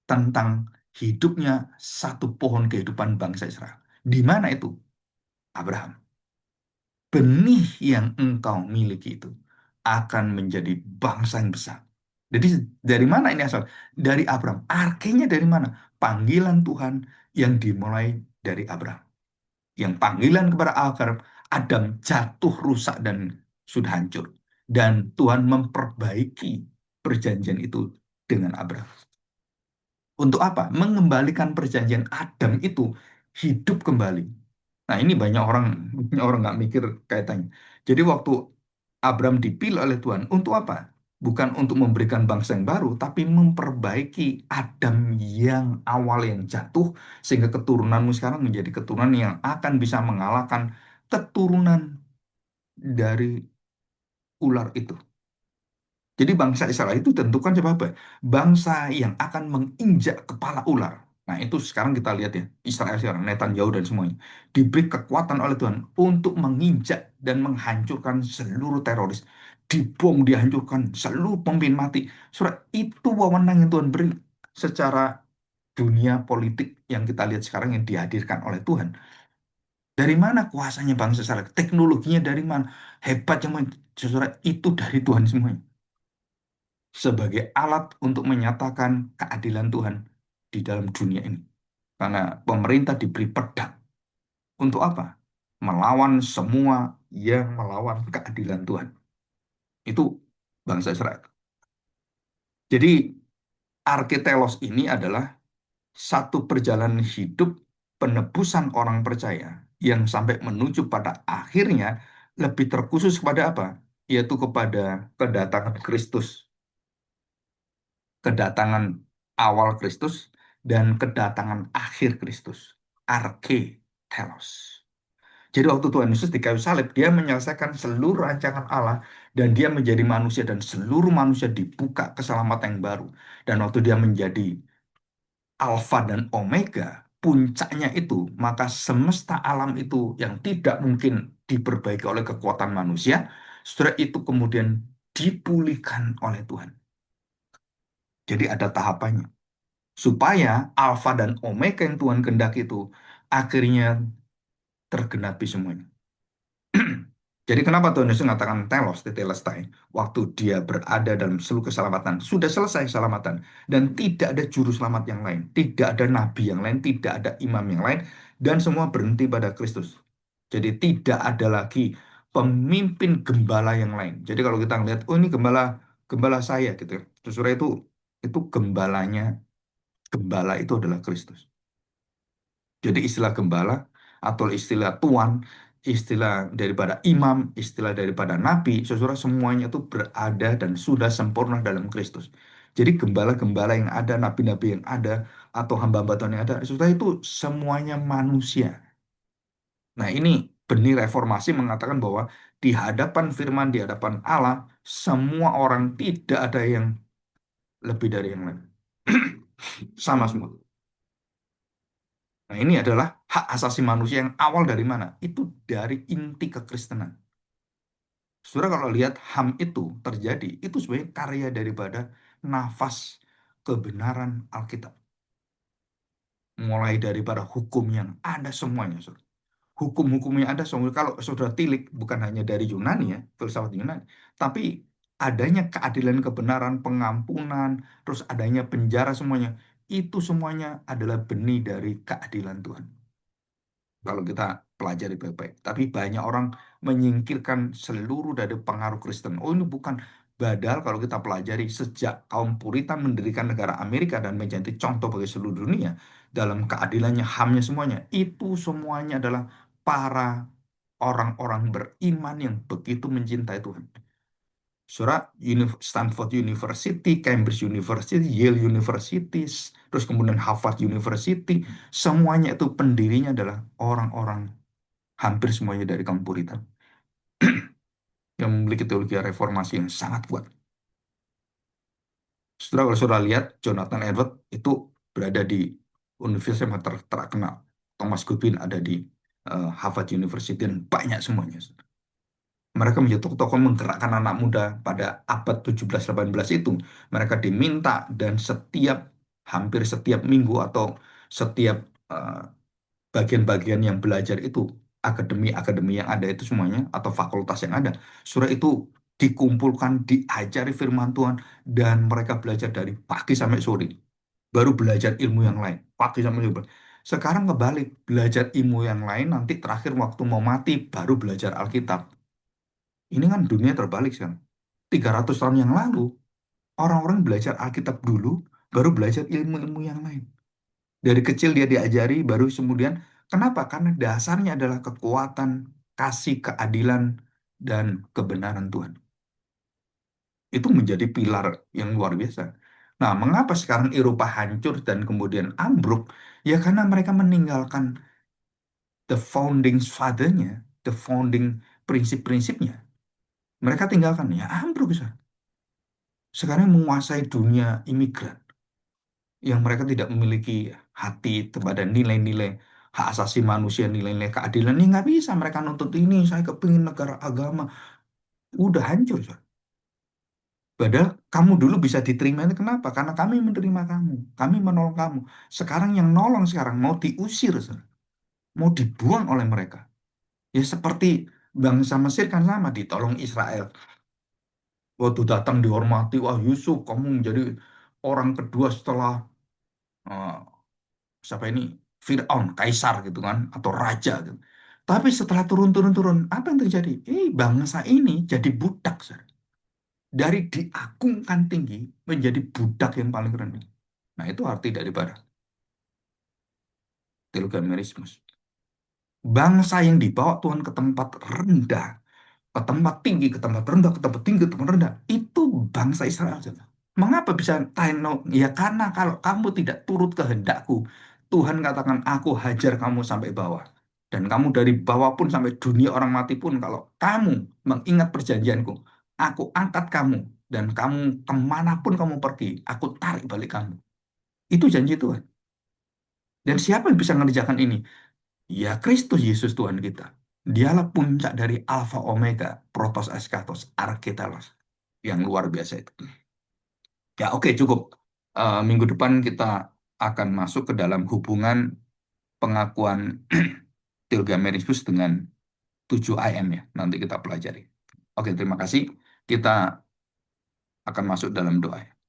tentang hidupnya satu pohon kehidupan bangsa Israel. Di mana itu? Abraham. Benih yang engkau miliki itu akan menjadi bangsa yang besar. Jadi dari mana ini asal? Dari Abraham. Arkenya dari mana? Panggilan Tuhan yang dimulai dari Abraham. Yang panggilan kepada Abraham, Adam jatuh rusak dan sudah hancur. Dan Tuhan memperbaiki perjanjian itu dengan Abraham. Untuk apa? Mengembalikan perjanjian Adam itu hidup kembali. Nah, ini banyak orang nggak mikir kaitannya. Jadi waktu Abraham dipilih oleh Tuhan, untuk apa? Bukan untuk memberikan bangsa yang baru, tapi memperbaiki Adam yang awal yang jatuh, sehingga keturunanmu sekarang menjadi keturunan yang akan bisa mengalahkan keturunan dari ular itu. Jadi bangsa Israel itu tentukan sebab apa? Bangsa yang akan menginjak kepala ular. Nah itu sekarang kita lihat ya, Israel sekarang, Netanyahu dan semuanya. Diberi kekuatan oleh Tuhan untuk menginjak dan menghancurkan seluruh teroris. Dibom, dihancurkan seluruh pemimpin mati. Surat itu wewenang yang Tuhan beri secara dunia politik yang kita lihat sekarang yang dihadirkan oleh Tuhan. Dari mana kuasanya bangsa Israel? Teknologinya dari mana? Hebatnya, saudara, itu dari Tuhan semuanya sebagai alat untuk menyatakan keadilan Tuhan di dalam dunia ini. Karena pemerintah diberi pedang. Untuk apa? Melawan semua yang melawan keadilan Tuhan. Itu bangsa Israel. Jadi arketelos ini adalah satu perjalanan hidup penebusan orang percaya yang sampai menuju pada akhirnya lebih terkhusus kepada apa? Yaitu kepada kedatangan Kristus, kedatangan awal Kristus dan kedatangan akhir Kristus. Arke telos. Jadi waktu Tuhan Yesus di kayu salib, dia menyelesaikan seluruh rancangan Allah dan dia menjadi manusia dan seluruh manusia dibuka keselamatan yang baru. Dan waktu dia menjadi Alfa dan Omega, puncaknya itu, maka semesta alam itu yang tidak mungkin diperbaiki oleh kekuatan manusia, setelah itu kemudian dipulihkan oleh Tuhan. Jadi ada tahapannya. Supaya alfa dan omega yang Tuhan kehendaki itu akhirnya tergenapi semuanya. Jadi kenapa Tuhan Yesus mengatakan telos tetelestai waktu dia berada dalam seluruh keselamatan sudah selesai keselamatan dan tidak ada juru selamat yang lain, tidak ada nabi yang lain, tidak ada imam yang lain dan semua berhenti pada Kristus. Jadi tidak ada lagi pemimpin gembala yang lain. Jadi kalau kita melihat oh ini gembala gembala saya gitu ya. Sesudah itu gembalanya, gembala itu adalah Kristus. Jadi istilah gembala atau istilah tuan, istilah daripada imam, istilah daripada nabi, saudara semuanya itu berada dan sudah sempurna dalam Kristus. Jadi gembala-gembala yang ada, nabi-nabi yang ada, atau hamba-hamba Tuhan yang ada, saudara itu semuanya manusia. Nah ini benih reformasi mengatakan bahwa di hadapan firman, di hadapan Allah, semua orang tidak ada yang lebih dari yang lain. Sama semua. Nah, ini adalah hak asasi manusia yang awal dari mana? Itu dari inti kekristenan. Saudara kalau lihat HAM itu terjadi, itu sebenarnya karya daripada nafas. kebenaran Alkitab. Mulai daripada hukum yang ada semuanya, saudara. Hukum-hukumnya ada semua. Kalau saudara tilik, bukan hanya dari Yunani ya, filsafat Yunani, tapi adanya keadilan, kebenaran, pengampunan, terus adanya penjara semuanya, itu semuanya adalah benih dari keadilan Tuhan kalau kita pelajari baik-baik. Tapi banyak orang menyingkirkan seluruh dari pengaruh Kristen. Oh, ini bukan badal kalau kita pelajari sejak kaum Puritan mendirikan negara Amerika dan menjadi contoh bagi seluruh dunia dalam keadilannya, HAM-nya semuanya. Itu semuanya adalah para orang-orang beriman yang begitu mencintai Tuhan. Stanford University, Cambridge University, Yale University, terus kemudian Harvard University, semuanya itu pendirinya adalah orang-orang hampir semuanya dari kaum Puritan yang memiliki teologi reformasi yang sangat kuat. Setelah kalau sudah lihat Jonathan Edwards itu berada di universitas yang terkenal. Thomas Goodwin ada di Harvard University dan banyak semuanya. Mereka menjadi tokoh-tokoh menggerakkan anak muda pada abad 17-18 itu. Mereka diminta dan hampir setiap minggu atau setiap eh, bagian-bagian yang belajar itu, akademi-akademi yang ada itu semuanya, atau fakultas yang ada, surah itu dikumpulkan, diajari firman Tuhan, dan mereka belajar dari pagi sampai sore. Baru belajar ilmu yang lain, pagi sampai sore. Sekarang kebalik, belajar ilmu yang lain, nanti terakhir waktu mau mati, baru belajar Alkitab. Ini kan dunia terbalik sekarang. 300 tahun yang lalu, orang-orang belajar Alkitab dulu, baru belajar ilmu-ilmu yang lain. Dari kecil dia diajari, baru kemudian, kenapa? Karena dasarnya adalah kekuatan, kasih, keadilan, dan kebenaran Tuhan. Itu menjadi pilar yang luar biasa. Nah, mengapa sekarang Eropa hancur dan kemudian ambruk? Ya karena mereka meninggalkan the founding father-nya, the founding prinsip-prinsipnya. Mereka tinggalkan, ya ambruk. Sekarang menguasai dunia imigran yang mereka tidak memiliki hati kepada nilai-nilai hak asasi manusia, nilai-nilai keadilan. Ini nggak bisa mereka nuntut ini, saya kepingin negara agama. Udah hancur, Sir. Padahal kamu dulu bisa diterima itu kenapa? Karena kami menerima kamu, kami menolong kamu. Sekarang yang nolong sekarang mau diusir, Sir. Mau dibuang oleh mereka. Ya seperti bangsa Mesir kan sama, ditolong Israel. Waktu datang dihormati, wah Yusuf, kamu menjadi orang kedua setelah eh, siapa ini, Fir'aun, kaisar gitu kan, atau raja gitu. Tapi setelah turun-turun-turun, apa yang terjadi? Bangsa ini jadi budak, Sir. Dari diagungkan tinggi menjadi budak yang paling rendah. Nah, itu arti daripada telogamerismus. Bangsa yang dibawa Tuhan ke tempat rendah, ke tempat tinggi, ke tempat rendah, ke tempat tinggi, ke tempat rendah, itu bangsa Israel saja. Mengapa bisa Taino? Ya karena kalau kamu tidak turut kehendakku, Tuhan katakan aku hajar kamu sampai bawah. Dan kamu dari bawah pun sampai dunia orang mati pun, kalau kamu mengingat perjanjianku, aku angkat kamu. Dan kamu kemanapun kamu pergi, aku tarik balik kamu. Itu janji Tuhan. Dan siapa yang bisa mengerjakan ini? Ya Kristus Yesus Tuhan kita. Dialah puncak dari Alfa Omega, Protos Eskatos, Arketelos. Yang luar biasa itu. Ya, oke, cukup. Minggu depan kita akan masuk ke dalam hubungan pengakuan Teogamerismus dengan 7 IM ya. Nanti kita pelajari. Oke, terima kasih. Kita akan masuk dalam doa.